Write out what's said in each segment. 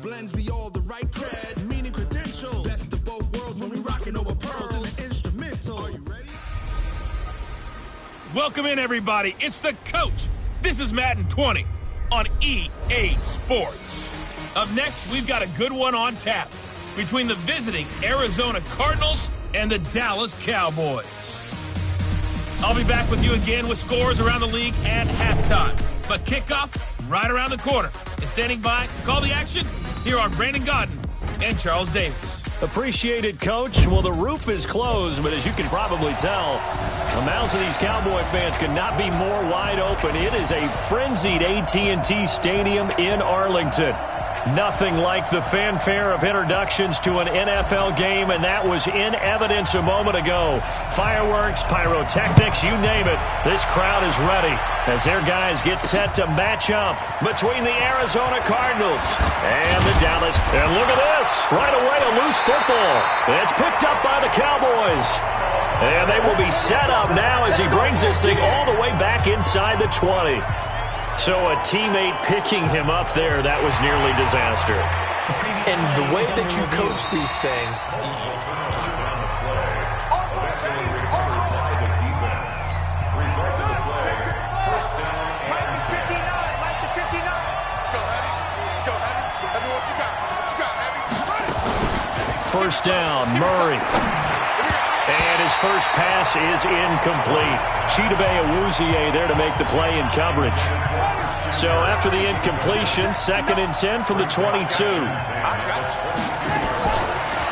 blends me all the right cred, meaning credential. Best of both worlds when we rockin' over pearls and the instrumental. Are you ready? Welcome in, everybody. It's the Coach. This is Madden 20 on EA Sports. Up next, we've got a good one on tap between the visiting Arizona Cardinals and the Dallas Cowboys. I'll be back with you again with scores around the league at halftime. But kickoff right around the corner. And standing by to call the action, here are Brandon Godden and Charles Davis. Appreciated, Coach. Well, the roof is closed, but as you can probably tell, the mouths of these Cowboy fans could not be more wide open. It is a frenzied AT&T Stadium in Arlington. Nothing like the fanfare of introductions to an NFL game, and that was in evidence a moment ago. Fireworks, pyrotechnics, you name it. This crowd is ready as their guys get set to match up between the Arizona Cardinals and the Dallas. And look at this. Right away, a loose football. It's picked up by the Cowboys. And they will be set up now as he brings this thing all the way back inside the 20. So a teammate picking him up there, that was nearly disaster. And the way that you coach these things, first down, Murray. And his first pass is incomplete. Chidobe Awuzie there to make the play in coverage. So after the incompletion, 2nd and 10 from the 22.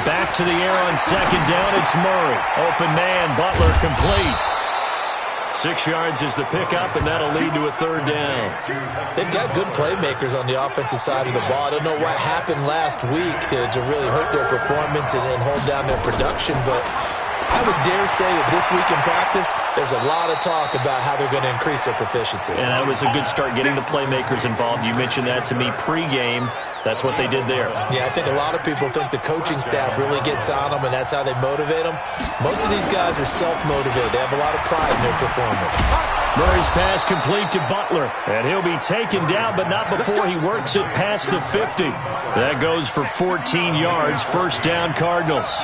Back to the air on 2nd down, it's Murray. Open man, Butler complete. 6 yards is the pickup, and that'll lead to a 3rd down. They've got good playmakers on the offensive side of the ball. I don't know what happened last week to really hurt their performance and hold down their production, but I would dare say that this week in practice, there's a lot of talk about how they're going to increase their proficiency. And that was a good start getting the playmakers involved. You mentioned that to me pregame. That's what they did there. Yeah, I think a lot of people think the coaching staff really gets on them, and that's how they motivate them. Most of these guys are self-motivated. They have a lot of pride in their performance. Murray's pass complete to Butler. And he'll be taken down, but not before he works it past the 50. That goes for 14 yards. First down, Cardinals.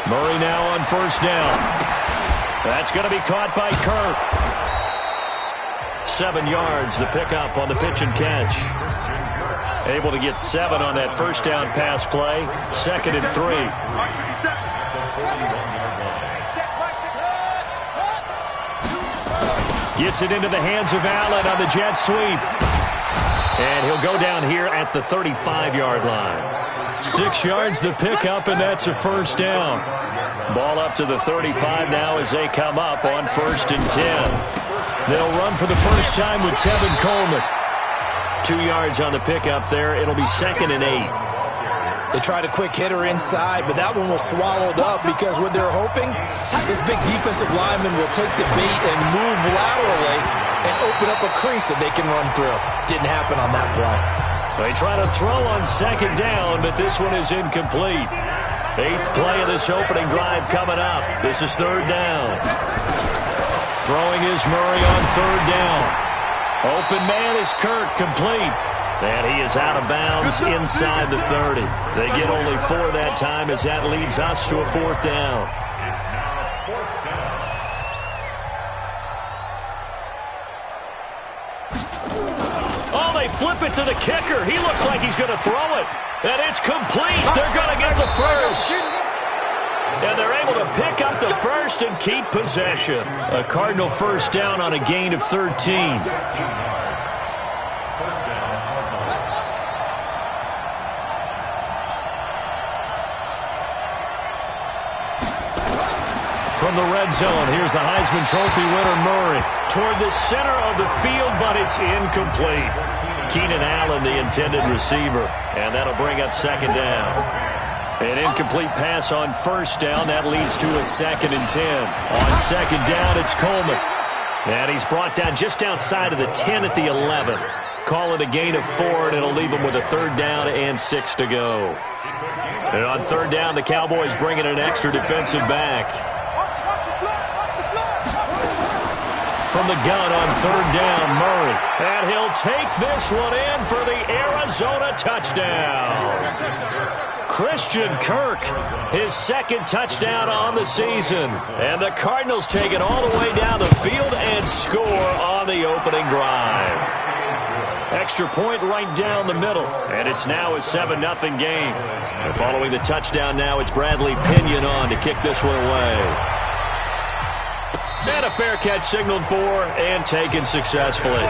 Murray now on first down. That's going to be caught by Kirk. 7 yards, the pickup on the pitch and catch. Able to get 7 on that first down pass play. 2nd and 3. Gets it into the hands of Allen on the jet sweep. And he'll go down here at the 35-yard line. 6 yards the pickup, and that's a first down. Ball up to the 35 now as they come up on 1st and 10. They'll run for the first time with Tevin Coleman. 2 yards on the pickup there. It'll be 2nd and 8. They tried a quick hitter inside, but that one was swallowed up because what they're hoping, this big defensive lineman will take the bait and move laterally and open up a crease that they can run through. Didn't happen on that play. They try to throw on 2nd down, but this one is incomplete. 8th play of this opening drive coming up. This is 3rd down. Throwing is Murray on 3rd down. Open man is Kirk, complete. And he is out of bounds inside the 30. They get only 4 that time as that leads us to a 4th down. Oh, they flip it to the kicker. He looks like he's going to throw it. And it's complete. They're going to get the first. And they're able to pick up the first and keep possession. A Cardinal first down on a gain of 13. From the red zone, here's the Heisman Trophy winner Murray. Toward the center of the field, but it's incomplete. Keenan Allen, the intended receiver. And that'll bring up 2nd down. An incomplete pass on first down. That leads to a 2nd and 10. On 2nd down, it's Coleman. And he's brought down just outside of the 10 at the 11. Call it a gain of 4, and it'll leave him with a 3rd down and 6 to go. And on 3rd down, the Cowboys bring in an extra defensive back. from the gun on third down, Murray. And he'll take this one in for the Arizona touchdown. Christian Kirk, his second touchdown on the season. And the Cardinals take it all the way down the field and score on the opening drive. Extra point right down the middle. And it's now a 7-0 game. And following the touchdown now, it's Bradley Pinion on to kick this one away. And a fair catch signaled for and taken successfully.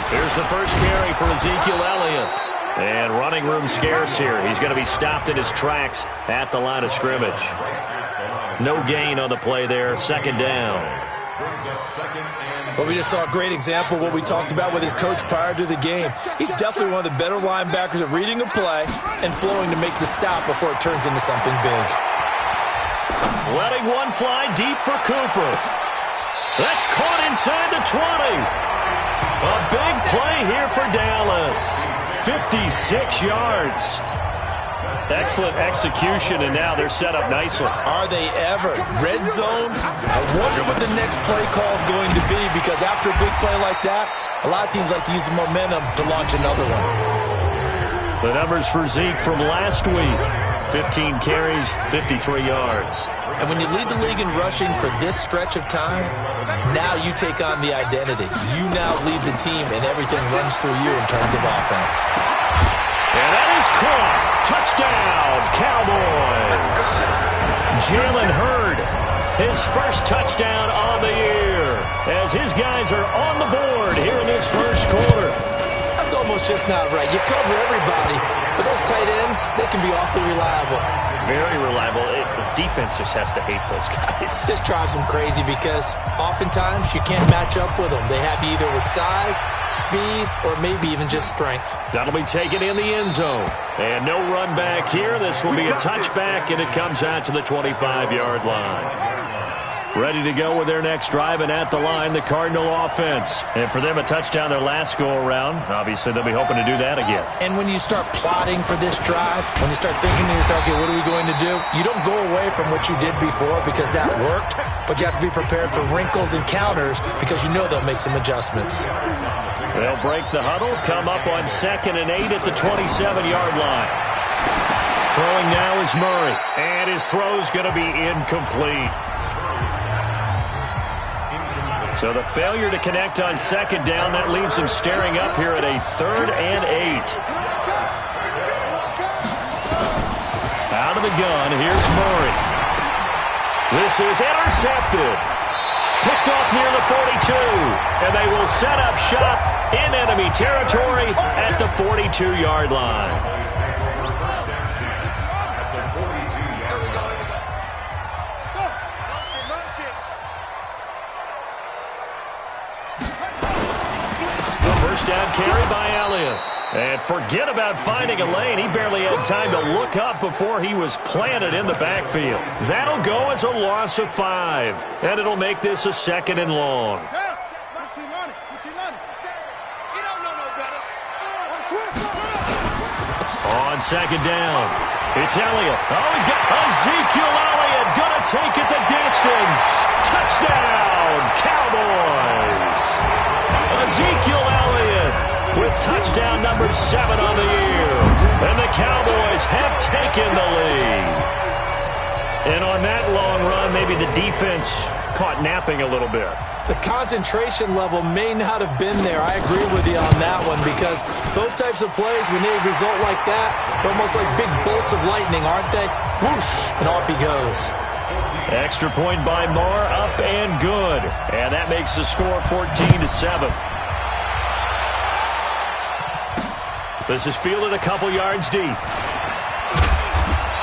Here's the first carry for Ezekiel Elliott. And running room scarce here. He's going to be stopped in his tracks at the line of scrimmage. No gain on the play there. Second down. Well, we just saw a great example of what we talked about with his coach prior to the game. He's definitely one of the better linebackers at reading a play and flowing to make the stop before it turns into something big. Letting one fly deep for Cooper. That's caught inside the 20. A big play here for Dallas. 56 yards. Excellent execution, and now they're set up nicely. Are they ever? Red zone? I wonder what the next play call is going to be, because after a big play like that, a lot of teams like to use the momentum to launch another one. The numbers for Zeke from last week. 15 carries, 53 yards. And when you lead the league in rushing for this stretch of time, now you take on the identity. You now lead the team, and everything runs through you in terms of offense. And that is caught. Touchdown, Cowboys. Jalen Hurd, his first touchdown on the year, as his guys are on the board here in this first quarter. That's almost just not right. You cover everybody, but those tight ends, they can be awfully reliable. Very reliable. The defense just has to hate those guys. Just drives them crazy because oftentimes you can't match up with them. They have you either with size, speed, or maybe even just strength. That'll be taken in the end zone. And no run back here. This will be a touchback, and it comes out to the 25-yard line. Ready to go with their next drive, and at the line, the Cardinal offense. And for them, a touchdown their last go-around. Obviously, they'll be hoping to do that again. And when you start plotting for this drive, when you start thinking to yourself, okay, what are we going to do? You don't go away from what you did before because that worked, but you have to be prepared for wrinkles and counters because you know they'll make some adjustments. They'll break the huddle, come up on 2nd and 8 at the 27-yard line. Throwing now is Murray, and his throw's going to be incomplete. So the failure to connect on 2nd down, that leaves him staring up here at a 3rd and 8. Out of the gun, here's Murray. This is intercepted. Picked off near the 42, and they will set up shop in enemy territory at the 42-yard line. First down carry by Elliott. And forget about finding a lane. He barely had time to look up before he was planted in the backfield. That'll go as a loss of 5. And it'll make this a 2nd and long. On 2nd down, it's Elliott. Oh, he's got Ezekiel Elliott gonna take it the distance. Touchdown, Cowboys. Ezekiel Elliott with touchdown number 7 on the year. And the Cowboys have taken the lead. And on that long run, maybe the defense caught napping a little bit. The concentration level may not have been there. I agree with you on that one because those types of plays, when they result like that, they're almost like big bolts of lightning, aren't they? Whoosh, and off he goes. Extra point by Marr, up and good. And that makes the score 14-7. This is fielded a couple yards deep.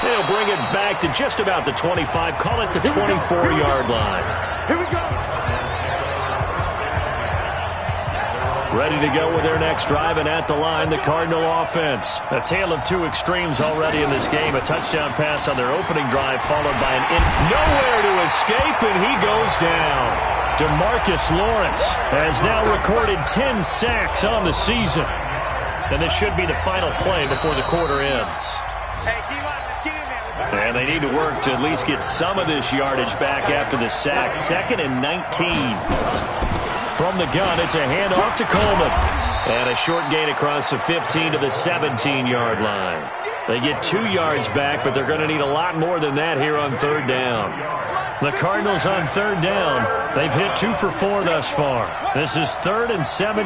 They'll bring it back to just about the 25, call it the 24-yard line. Here we go. Ready to go with their next drive, and at the line, the Cardinal offense. A tale of two extremes already in this game. A touchdown pass on their opening drive, followed by nowhere to escape, and he goes down. DeMarcus Lawrence has now recorded 10 sacks on the season. And this should be the final play before the quarter ends. And they need to work to at least get some of this yardage back after the sack. 2nd and 19. From the gun, it's a handoff to Coleman. And a short gain across the 15 to the 17-yard line. They get 2 yards back, but they're going to need a lot more than that here on 3rd down. The Cardinals on 3rd down. They've hit 2 for 4 thus far. This is 3rd and 17.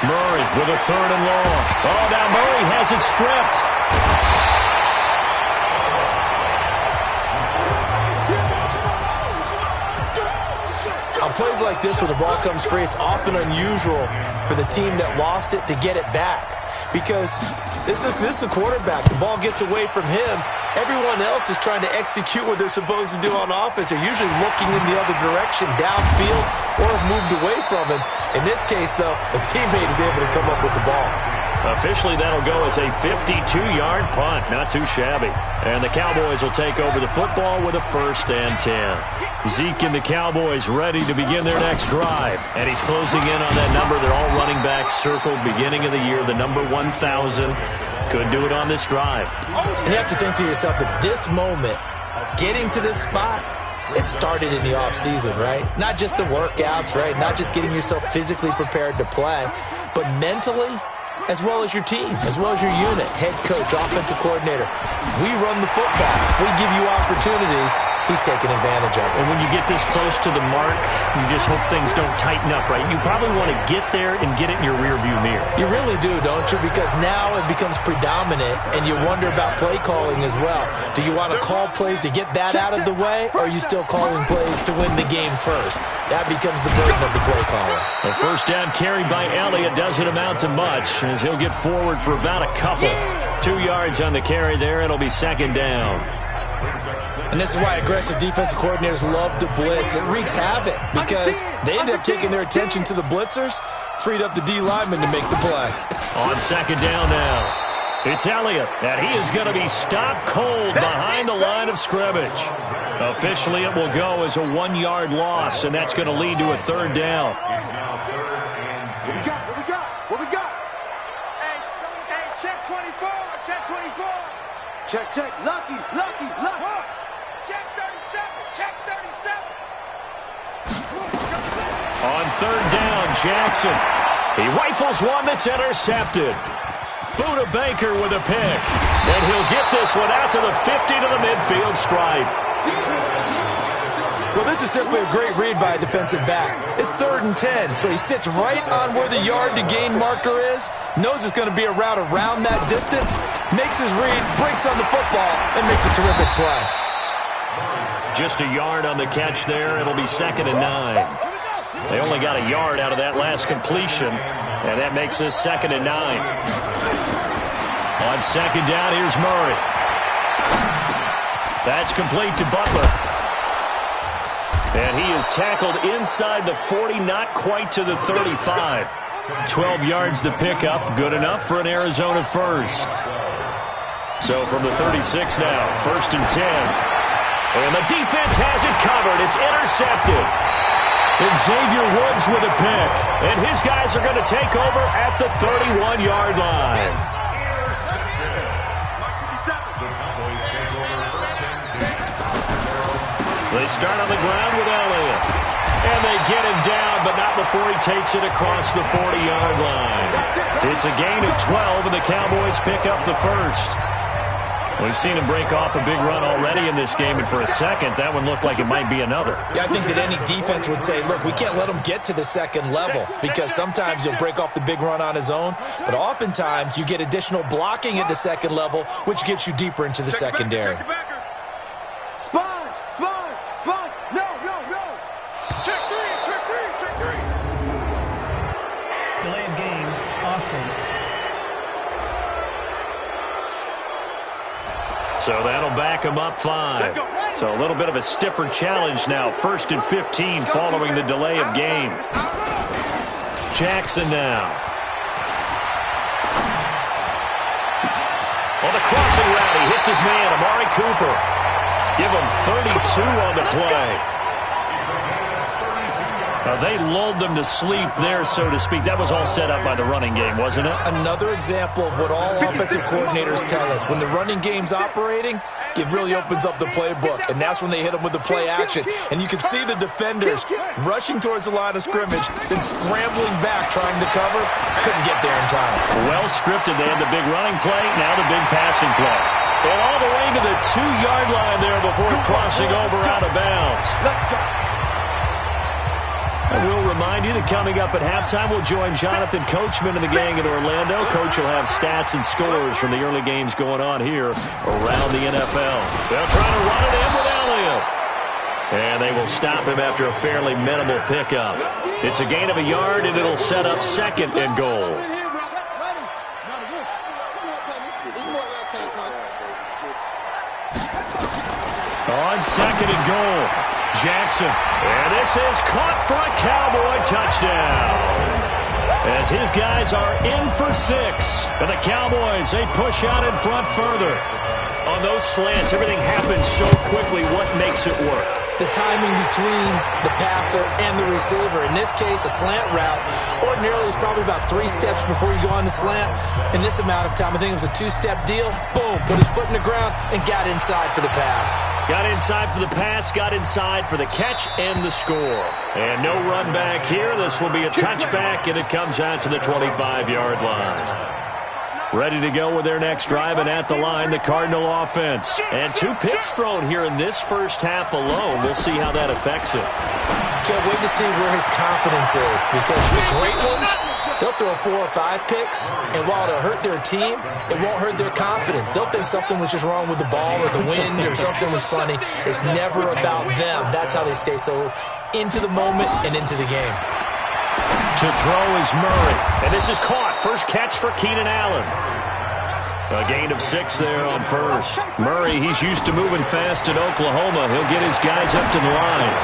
Murray with a 3rd and long. Oh, now Murray has it stripped. On plays like this where the ball comes free, it's often unusual for the team that lost it to get it back. Because this is the quarterback. The ball gets away from him. Everyone else is trying to execute what they're supposed to do on offense. They're usually looking in the other direction, downfield, or have moved away from him. In this case, though, a teammate is able to come up with the ball. Officially, that'll go as a 52-yard punt. Not too shabby. And the Cowboys will take over the football with a 1st and 10. Zeke and the Cowboys ready to begin their next drive. And he's closing in on that number. They're all running backs circled beginning of the year, the number 1,000. Could do it on this drive. And you have to think to yourself that this moment, getting to this spot, it started in the offseason, right? Not just the workouts, right? Not just getting yourself physically prepared to play, but mentally, as well as your team, as well as your unit, head coach, offensive coordinator. We run the football. We give you opportunities. He's taking advantage of it. And when you get this close to the mark, you just hope things don't tighten up, right? You probably want to get there and get it in your rearview mirror. You really do, don't you? Because now it becomes predominant, and you wonder about play calling as well. Do you want to call plays to get that out of the way, or are you still calling plays to win the game first? That becomes the burden of the play caller. The 1st down carried by Elliott doesn't amount to much, as he'll get forward for about a couple. 2 yards on the carry there. It'll be 2nd down. And this is why aggressive defensive coordinators love to blitz. It wreaks havoc because they end up taking their attention to the blitzers, freed up the D lineman to make the play. On 2nd down now, it's Elliott, and he is going to be stopped cold behind the line of scrimmage. Officially, it will go as a 1-yard loss, and that's going to lead to a 3rd down. What we got? Hey, check 24, check 24. Check, lucky. Check 37, check 37. On 3rd down, Jackson. He rifles one that's intercepted. Buda Baker with a pick. And he'll get this one out to the 50 to the midfield stripe. Well, this is simply a great read by a defensive back. It's 3rd and 10, so he sits right on where the yard-to-gain marker is, knows it's going to be a route around that distance, makes his read, breaks on the football, and makes a terrific play. Just a yard on the catch there. It'll be 2nd and 9. They only got a yard out of that last completion, and that makes this 2nd and 9. On 2nd down, here's Murray. That's complete to Butler. And he is tackled inside the 40, not quite to the 35. 12 yards to pick up, good enough for an Arizona 1st. So from the 36 now, 1st and 10. And the defense has it covered. It's intercepted. And Xavier Woods with a pick. And his guys are going to take over at the 31-yard line. They start on the ground with Elliott. And they get him down, but not before he takes it across the 40-yard line. It's a gain of 12, and the Cowboys pick up the 1st. We've seen him break off a big run already in this game, and for a second, that one looked like it might be another. Yeah, I think that any defense would say, look, we can't let him get to the 2nd level, because sometimes he'll break off the big run on his own, but oftentimes you get additional blocking at the 2nd level, which gets you deeper into the secondary. Delay of game, offense. So that'll back him up 5. So a little bit of a stiffer challenge now. 1st and 15 following the delay of game. Jackson now. On the crossing route, he hits his man, Amari Cooper. Give him 32 on the play. They lulled them to sleep there, so to speak. That was all set up by the running game, wasn't it? Another example of what all offensive coordinators tell us. When the running game's operating, it really opens up the playbook, and that's when they hit them with the play action. And you can see the defenders rushing towards the line of scrimmage, then scrambling back, trying to cover. Couldn't get there in time. Well scripted. They had the big running play, now the big passing play. And all the way to the 2-yard line there before crossing over out of bounds. I will remind you that coming up at halftime, we'll join Jonathan Coachman and the gang in Orlando. Coach will have stats and scores from the early games going on here around the NFL. They'll try to run it in with Elliott. And they will stop him after a fairly minimal pickup. It's a gain of a yard, and it'll set up 2nd and goal. On 2nd and goal, Jackson. And this is caught for a Cowboy touchdown. As his guys are in for 6. And the Cowboys, they push out in front further. On those slants, everything happens so quickly. What makes it work? The timing between the passer and the receiver. In this case, a slant route. Ordinarily, it's probably about 3 steps before you go on the slant. In this amount of time, I think it was a 2-step deal. Boom, put his foot in the ground and got inside for the pass. Got inside for the pass, got inside for the catch and the score. And no run back here. This will be a touchback, and it comes out to the 25-yard line. Ready to go with their next drive, and at the line, the Cardinal offense. And 2 picks thrown here in this first half alone. We'll see how that affects it. Can't wait to see where his confidence is, because the great ones, they'll throw 4 or 5 picks, and while it'll hurt their team, it won't hurt their confidence. They'll think something was just wrong with the ball or the wind or something was funny. It's never about them. That's how they stay so into the moment and into the game. To throw is Murray, and this is caught. First catch for Keenan Allen. A gain of 6 there on first. Murray, he's used to moving fast at Oklahoma. He'll get his guys up to the line.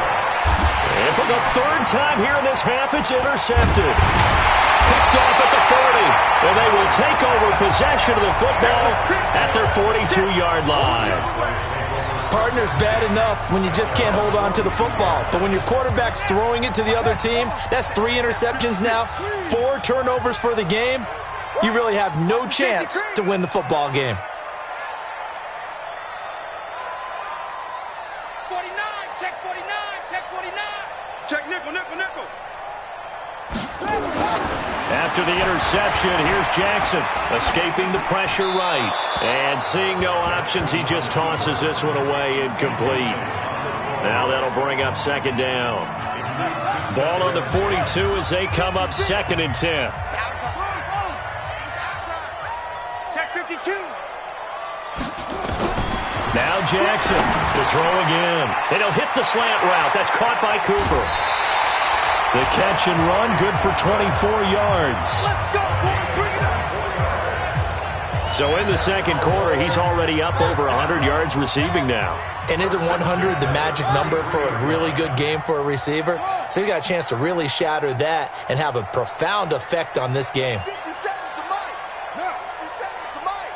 And for the 3rd time here in this half, it's intercepted. Picked off at the 40. And they will take over possession of the football at their 42-yard line. Partner's bad enough when you just can't hold on to the football. But when your quarterback's throwing it to the other team, that's 3 interceptions now, 4 turnovers for the game. You really have no chance to win the football game. 49, check 49, check 49. Check nickel, nickel, nickel. After the interception, here's Jackson, escaping the pressure right. And seeing no options, he just tosses this one away, incomplete. Now that'll bring up 2nd down. Ball on the 42 as they come up 2nd and 10. Check 52. Now Jackson to throw again. And he'll hit the slant route. That's caught by Cooper. The catch and run, good for 24 yards. Let's go, boys. Bring it up. So in the 2nd quarter, he's already up over 100 yards receiving now. And isn't 100 the magic number for a really good game for a receiver? So he got a chance to really shatter that and have a profound effect on this game. 50 seconds to Mike. Now, 50 seconds to Mike.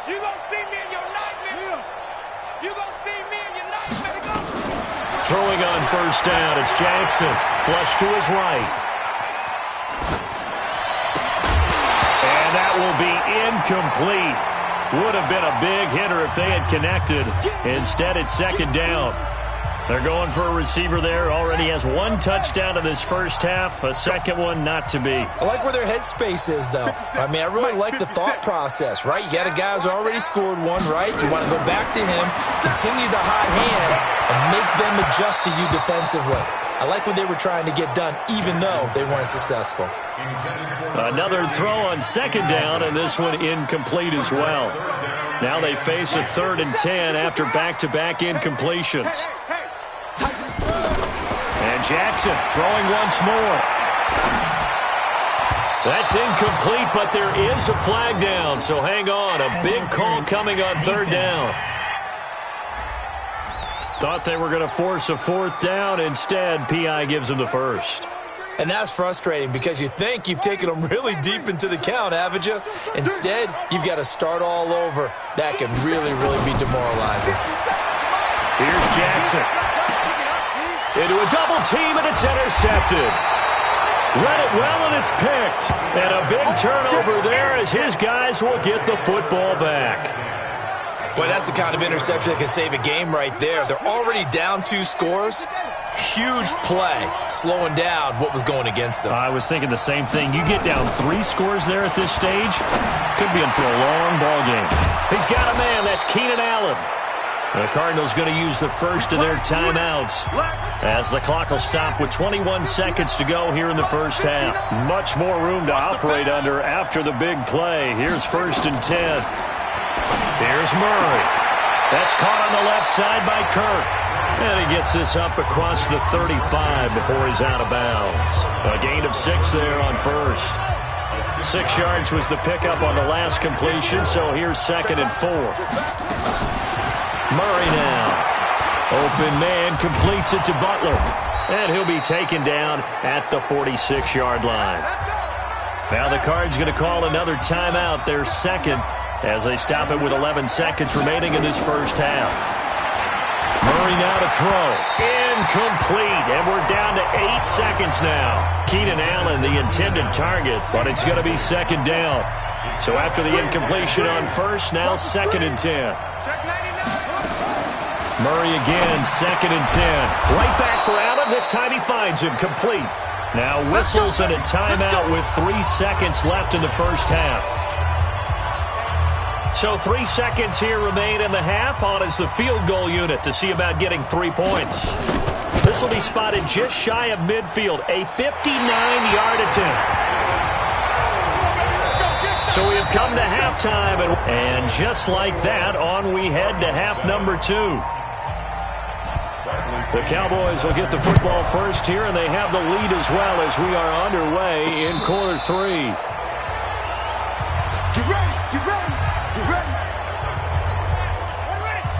You gonna see me in your nightmare. You gonna see me in your nightmare. Go. Throwing on 1st down, it's Jackson. Flush to his right. And that will be incomplete. Would have been a big hitter if they had connected. Instead, it's 2nd down. They're going for a receiver there. Already has 1 touchdown in this first half. A 2nd one not to be. I like where their headspace is, though. I mean, I really like the thought process, right? You got a guy who's already scored 1, right? You want to go back to him, continue the hot hand, and make them adjust to you defensively. I like what they were trying to get done, even though they weren't successful. Another throw on 2nd down, and this one incomplete as well. Now they face a 3rd and 10 after back-to-back incompletions. And Jackson throwing once more. That's incomplete, but there is a flag down, so hang on. A big call coming on 3rd down. Thought they were going to force a 4th down. Instead, P.I. gives them the 1st. And that's frustrating because you think you've taken them really deep into the count, haven't you? Instead, you've got to start all over. That can really, really be demoralizing. Here's Jackson. into a double team, and it's intercepted. Read it well, and it's picked. And a big turnover there as his guys will get the football back. Boy, that's the kind of interception that can save a game right there. They're already down 2 scores. Huge play, slowing down what was going against them. I was thinking the same thing. You get down 3 scores there at this stage, could be in for a long ball game. He's got a man. That's Keenan Allen. The Cardinals going to use the first of their timeouts as the clock will stop with 21 seconds to go here in the first half. Much more room to operate under after the big play. Here's 1st and 10. Here's Murray. That's caught on the left side by Kirk. And he gets this up across the 35 before he's out of bounds. A gain of 6 there on first. 6 yards was the pickup on the last completion, so here's 2nd and 4. Murray now. Open man completes it to Butler. And he'll be taken down at the 46-yard line. Now the Cards going to call another timeout, their second, as they stop it with 11 seconds remaining in this first half. Murray now to throw. Incomplete. And we're down to 8 seconds now. Keenan Allen, the intended target, but it's going to be 2nd down. So after the incompletion on first, now 2nd and 10. Murray again, 2nd and 10. Right back for Allen. This time he finds him complete. Now whistles and a timeout with 3 seconds left in the first half. So 3 seconds here remain in the half. On is the field goal unit to see about getting 3 points. This will be spotted just shy of midfield. A 59-yard attempt. So we have come to halftime. And just like that, on we head to half number 2. The Cowboys will get the football first here, and they have the lead as well as we are underway in quarter 3. Get ready, get ready, get ready.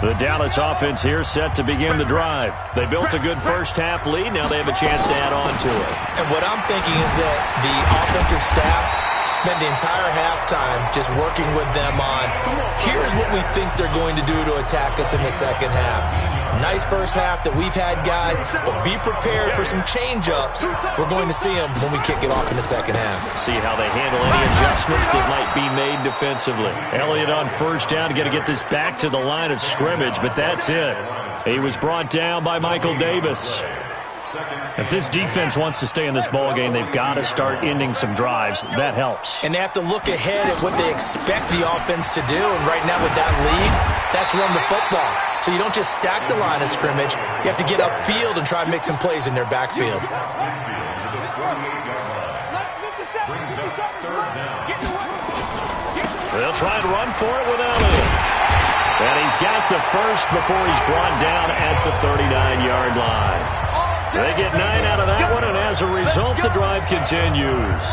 The Dallas offense here set to begin the drive. They built a good first half lead. Now they have a chance to add on to it. And what I'm thinking is that the offensive staff spend the entire halftime just working with them on, here's what we think they're going to do to attack us in the second half. Nice first half that we've had, guys, but be prepared for some change-ups. We're going to see them when we kick it off in the second half. See how they handle any adjustments that might be made defensively. Elliott on first down, got to get this back to the line of scrimmage, but that's it. He was brought down by Michael Davis. If this defense wants to stay in this ballgame, they've got to start ending some drives. That helps. And they have to look ahead at what they expect the offense to do. And right now with that lead, that's run the football. So you don't just stack the line of scrimmage. You have to get upfield and try and make some plays in their backfield. They'll try and run for it without it. And he's got the first before he's brought down at the 39-yard line. They get 9 out of that one, and as a result, the drive continues.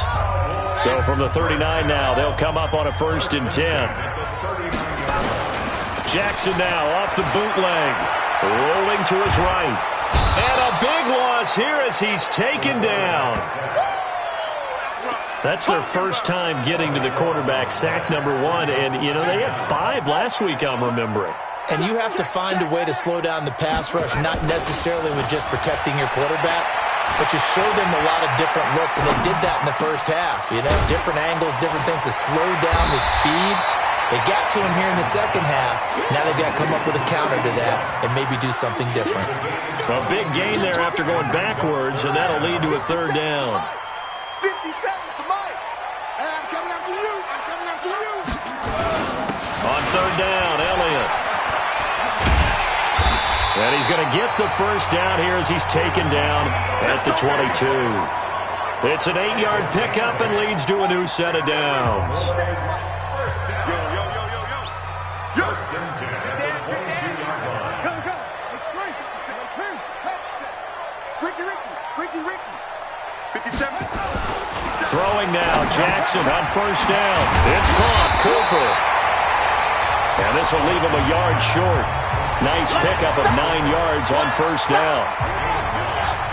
So from the 39 now, they'll come up on a 1st and 10. Jackson now off the bootleg, rolling to his right. And a big loss here as he's taken down. That's their first time getting to the quarterback, sack number 1. And, you know, they had 5 last week, I'm remembering. And you have to find a way to slow down the pass rush, not necessarily with just protecting your quarterback, but just show them a lot of different looks. And they did that in the first half. You know, different angles, different things to slow down the speed. They got to him here in the second half. Now they've got to come up with a counter to that and maybe do something different. A big gain there after going backwards, and that'll lead to a 3rd down. 50 seconds to Mike. And I'm coming after you. I'm coming after you. On 3rd down, Elliott. And he's going to get the first down here as he's taken down at the 22. It's an 8-yard pickup and leads to a new set of downs. Throwing now, Jackson on first down. It's caught, Cooper. And this will leave him a yard short. Nice pickup of 9 yards on first down.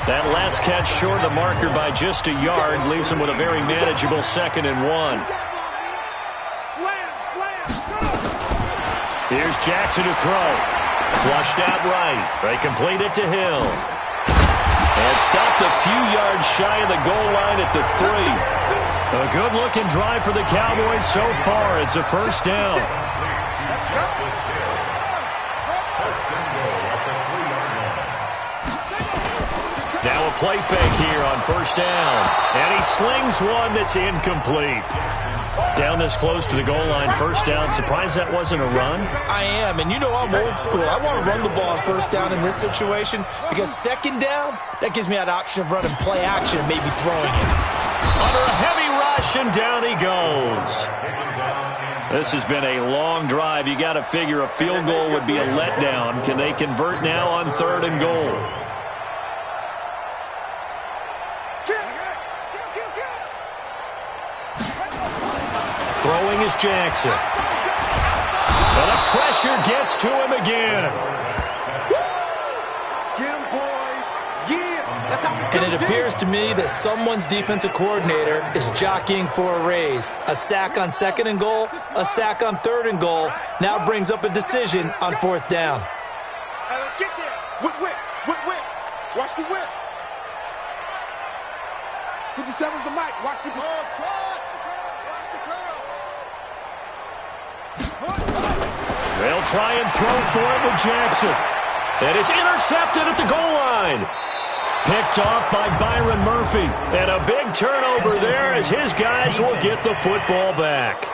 That last catch short of the marker by just a yard leaves him with a very manageable 2nd and 1. Here's Jackson to throw. Flushed out right. They complete it to Hill. And stopped a few yards shy of the goal line at the 3. A good-looking drive for the Cowboys so far. It's a first down. Now a play fake here on first down. And he slings one that's incomplete. Down this close to the goal line, first down. Surprised that wasn't a run? I am, and you know I'm old school. I want to run the ball on first down in this situation because second down, that gives me that option of running play action and maybe throwing it. Under a heavy rush, and down he goes. This has been a long drive. You got to figure a field goal would be a letdown. Can they convert now on 3rd and goal? Throwing is Jackson. And the pressure gets to him again. Get him, boys. Yeah. That's how we And it appears to me that someone's defensive coordinator is jockeying for a raise. A sack on 2nd and goal, a sack on 3rd and goal, now brings up a decision on 4th down. Hey, let's get there. Whip. Watch the whip. 57's the mic. Watch 50. They'll try and throw for it with Jackson. And it's intercepted at the goal line. Picked off by Byron Murphy. And a big turnover there as his guys will get the football back.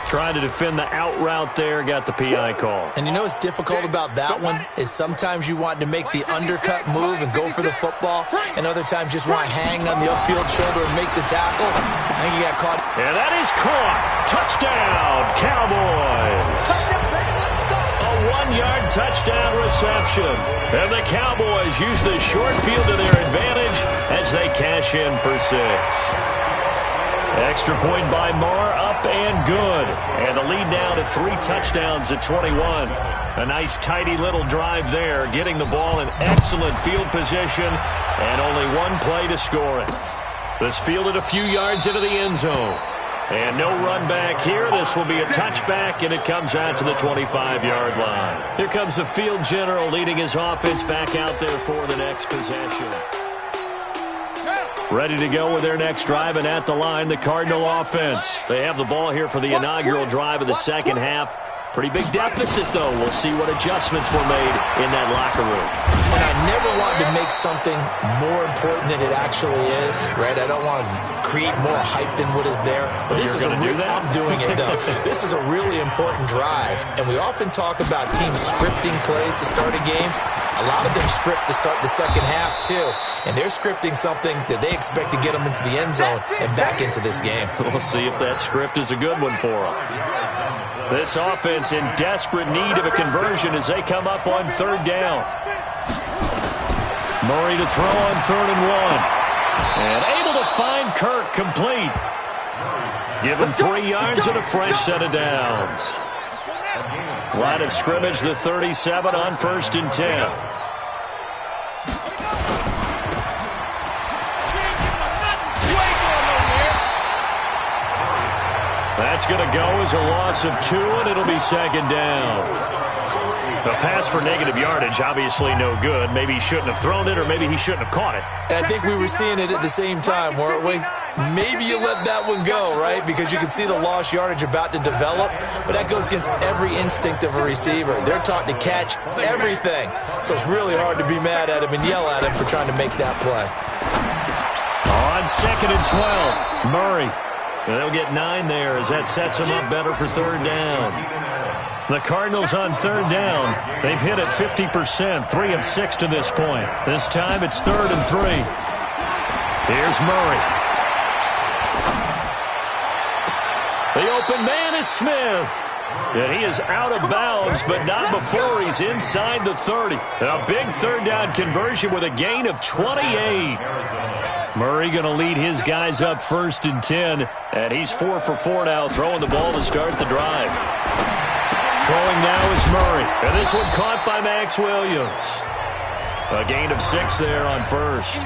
Trying to defend the out route there, got the PI call. And you know what's difficult about that one is sometimes you want to make the undercut move and go for the football, and other times just want to hang on the upfield shoulder and make the tackle. I think he got caught. And that is caught. Touchdown, Cowboys. A 1-yard touchdown reception. And the Cowboys use the short field to their advantage as they cash in for 6. Extra point by Marr, up and good. And the lead now to 3 touchdowns at 21. A nice, tidy little drive there, getting the ball in excellent field position, and only one play to score it. This fielded a few yards into the end zone. And no run back here. This will be a touchback, and it comes out to the 25-yard line. Here comes the field general leading his offense back out there for the next possession. Ready to go with their next drive, and at the line, the Cardinal offense. They have the ball here for the inaugural drive of the second half. Pretty big deficit, though. We'll see what adjustments were made in that locker room. And I never wanted to make something more important than it actually is, right? I don't want to create more hype than what is there. But this is I'm doing it, though. This is a really important drive. And we often talk about teams scripting plays to start a game. A lot of them script to start the second half, too. And they're scripting something that they expect to get them into the end zone and back into this game. We'll see if that script is a good one for them. This offense in desperate need of a conversion as they come up on 3rd down. Murray to throw on 3rd and 1. And able to find Kirk complete. Give him 3 yards and a fresh set of downs. Line of scrimmage, the 37 on 1st and 10. That's going to go as a loss of 2, and it'll be 2nd down. A pass for negative yardage, obviously no good. Maybe he shouldn't have thrown it, or maybe he shouldn't have caught it. And I think we were seeing it at the same time, weren't we? Maybe you let that one go, right? Because you can see the lost yardage about to develop. But that goes against every instinct of a receiver. They're taught to catch everything. So it's really hard to be mad at him and yell at him for trying to make that play. On 2nd and 12, Murray. And they'll get 9 there as that sets them up better for 3rd down. The Cardinals on 3rd down. They've hit it 50%, 3 of 6 to this point. This time it's 3rd and 3. Here's Murray. The open man is Smith. And he is out of bounds, but not before he's inside the 30. A big 3rd down conversion with a gain of 28. Murray going to lead his guys up 1st and 10. And he's 4 for 4 now, throwing the ball to start the drive. Throwing now is Murray. And this one caught by Max Williams. A gain of 6 there on 1st.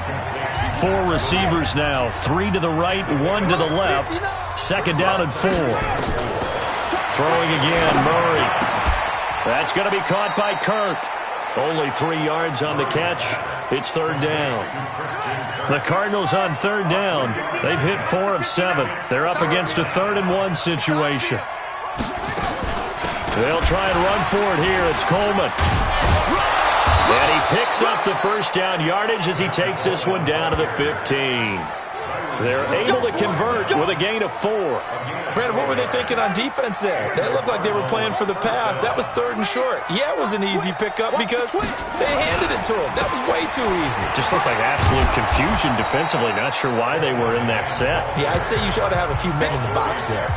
4 receivers now. 3 to the right, 1 to the left. 2nd down and 4. Throwing again, Murray. That's going to be caught by Kirk. Only 3 yards on the catch. It's third down. The Cardinals on third down. They've hit 4 of 7. They're up against a 3rd-and-1 situation. They'll try and run for it here. It's Coleman. And he picks up the first down yardage as he takes this one down to the 15. They're able to convert with a gain of 4. Brandon, what were they thinking on defense there? They looked like they were playing for the pass. That was 3rd and short. Yeah, it was an easy pickup because they handed it to him. That was way too easy. Just looked like absolute confusion defensively. Not sure why they were in that set. Yeah, I'd say you ought to have a few men in the box there.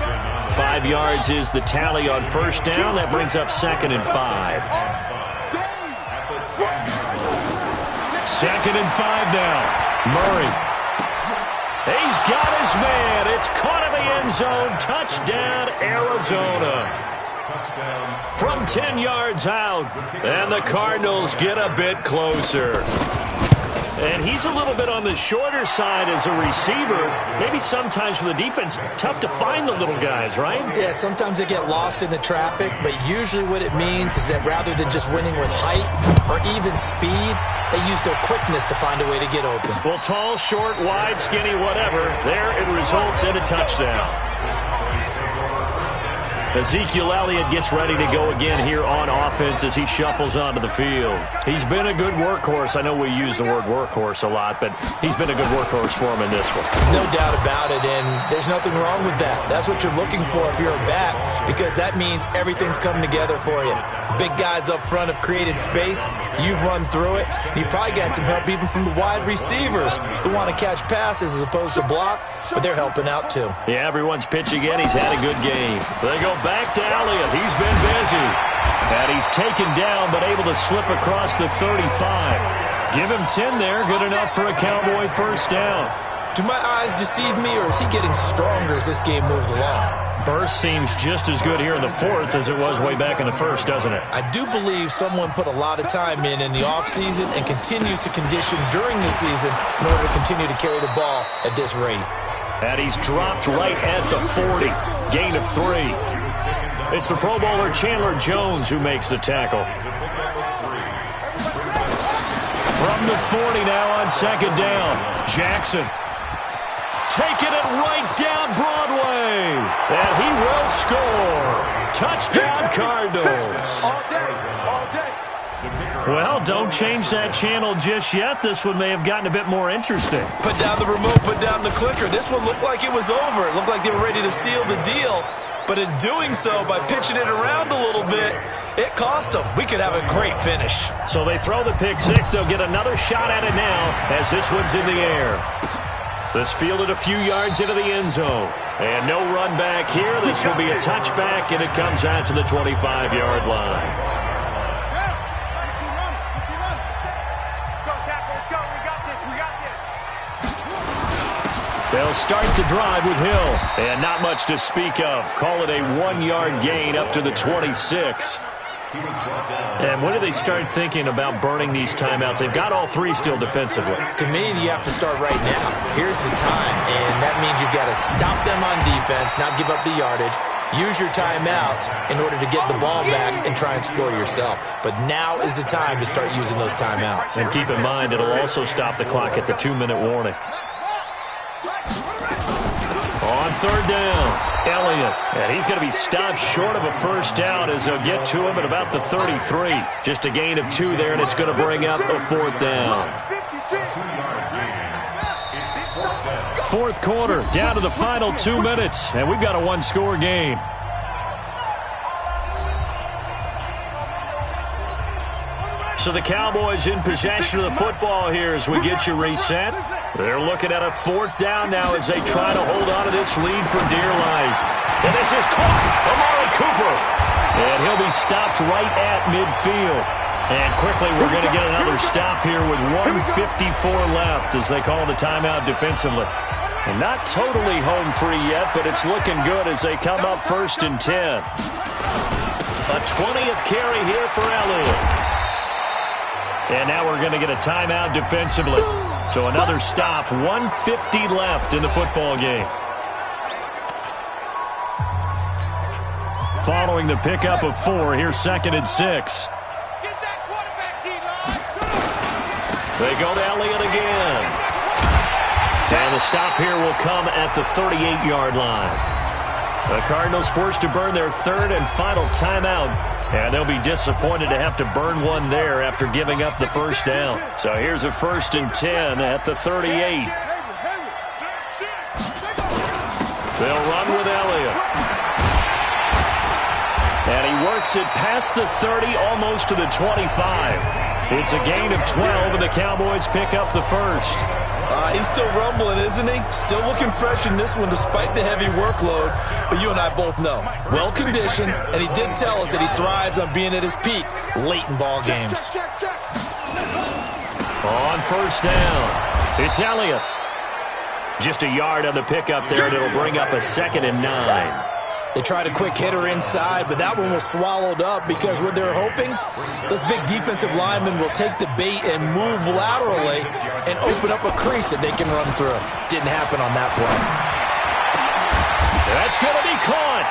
5 yards is the tally on first down. That brings up 2nd and 5. 2nd and 5 now. Murray. He's got his man. It's caught in the end zone. Touchdown, Arizona. From 10 yards out. And the Cardinals get a bit closer. And he's a little bit on the shorter side as a receiver. Maybe sometimes for the defense, tough to find the little guys, right? Yeah, sometimes they get lost in the traffic, but usually what it means is that rather than just winning with height or even speed, they use their quickness to find a way to get open. Well, tall, short, wide, skinny, whatever, there it results in a touchdown. Ezekiel Elliott gets ready to go again here on offense as he shuffles onto the field. He's been a good workhorse. I know we use the word workhorse a lot, but he's been a good workhorse for him in this one. No doubt about it, and there's nothing wrong with that. That's what you're looking for if you're a back, because that means everything's coming together for you. The big guys up front have created space. You've run through it. You've probably got some help even from the wide receivers who want to catch passes as opposed to block, but they're helping out too. Yeah, everyone's pitching in. He's had a good game. They go back to Elliott. He's been busy. And he's taken down but able to slip across the 35. Give him 10 there. Good enough for a Cowboy first down. Do my eyes deceive me, or is he getting stronger as this game moves along? Burst seems just as good here in the fourth as it was way back in the first, doesn't it? I do believe someone put a lot of time in the offseason and continues to condition during the season in order to continue to carry the ball at this rate. And he's dropped right at the 40. Gain of 3. It's the Pro Bowler Chandler Jones who makes the tackle. From the 40 now on second down. Jackson. Taking it right down Broadway. And he will score. Touchdown, Cardinals. All day. Well, don't change that channel just yet. This one may have gotten a bit more interesting. Put down the remote, put down the clicker. This one looked like it was over. It looked like they were ready to seal the deal. But in doing so, by pitching it around a little bit, it cost them. We could have a great finish. So they throw the pick six. They'll get another shot at it now as this one's in the air. This fielded a few yards into the end zone. And no run back here. This will be a touchback, and it comes out to the 25-yard line. They'll start the drive with Hill. And not much to speak of. Call it a 1-yard gain up to the 26. And when do they start thinking about burning these timeouts? They've got all 3 still defensively. To me, you have to start right now. Here's the time, and that means you've got to stop them on defense, not give up the yardage, use your timeouts in order to get the ball back and try and score yourself. But now is the time to start using those timeouts. And keep in mind, it'll also stop the clock at the 2-minute warning. On third down, Elliott. And he's going to be stopped short of a first down as they'll get to him at about the 33. Just a gain of 2 there, and it's going to bring up a fourth down. Fourth quarter, down to the final 2 minutes, and we've got a 1-score game. So the Cowboys in possession of the football here as we get you reset. They're looking at a fourth down now as they try to hold on to this lead for dear life. And this is caught. Amari Cooper. And he'll be stopped right at midfield. And quickly we're going to get another stop here with 1:54 left as they call the timeout defensively. And not totally home free yet, but it's looking good as they come up 1st and 10. A 20th carry here for Elliott. And now we're going to get a timeout defensively. So another stop, 1:50 left in the football game. Following the pickup of 4, here's 2nd and 6. Get that quarterback, They go to Elliott again. And the stop here will come at the 38-yard line. The Cardinals forced to burn their third and final timeout. And they'll be disappointed to have to burn one there after giving up the first down. So here's a 1st and 10 at the 38. They'll run with Elliott. And he works it past the 30, almost to the 25. It's a gain of 12, and the Cowboys pick up the first. He's still rumbling, isn't he? Still looking fresh in this one despite the heavy workload. But you and I both know, well-conditioned, and he did tell us that he thrives on being at his peak late in ball games. On first down, it's Elliott. Just a yard on the pickup there, and it'll bring up a 2nd and 9. They tried a quick hitter inside, but that one was swallowed up because what they're hoping, those big defensive linemen will take the bait and move laterally and open up a crease that they can run through. Didn't happen on that play. That's going to be caught.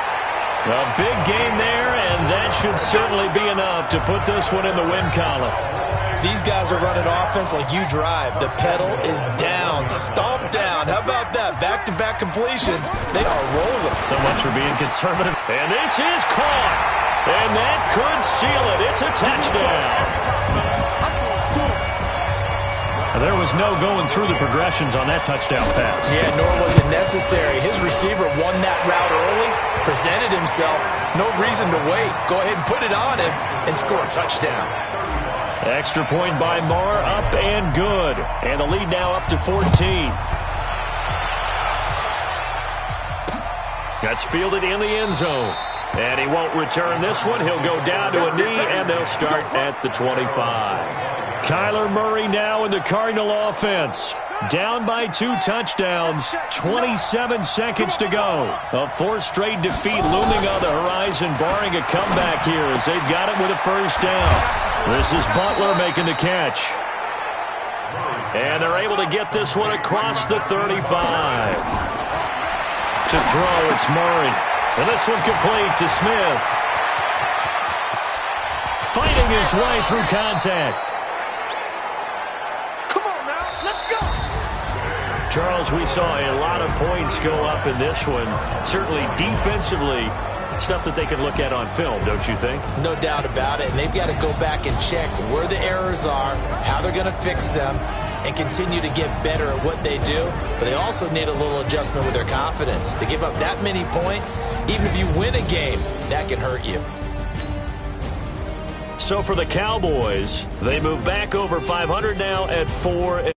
A big gain there, and that should certainly be enough to put this one in the win column. These guys are running offense like you drive. The pedal is down, stomp down. How about that? Back-to-back completions. They are rolling. So much for being conservative. And this is caught. And that could seal it. It's a touchdown. There was no going through the progressions on that touchdown pass. Yeah, nor was it necessary. His receiver won that route early, presented himself. No reason to wait. Go ahead and put it on him and score a touchdown. Extra point by Marr, up and good. And the lead now up to 14. That's fielded in the end zone. And he won't return this one. He'll go down to a knee, and they'll start at the 25. Kyler Murray now in the Cardinal offense. Down by 2 touchdowns, 27 seconds to go. A 4th straight defeat looming on the horizon, barring a comeback here as they've got it with a first down. This is Butler making the catch. And they're able to get this one across the 35. To throw, it's Murray. And this one complete to Smith. Fighting his way through contact. Charles, we saw a lot of points go up in this one. Certainly defensively, stuff that they can look at on film, don't you think? No doubt about it. And they've got to go back and check where the errors are, how they're going to fix them, and continue to get better at what they do. But they also need a little adjustment with their confidence. To give up that many points, even if you win a game, that can hurt you. So for the Cowboys, they move back over 500 now at 4.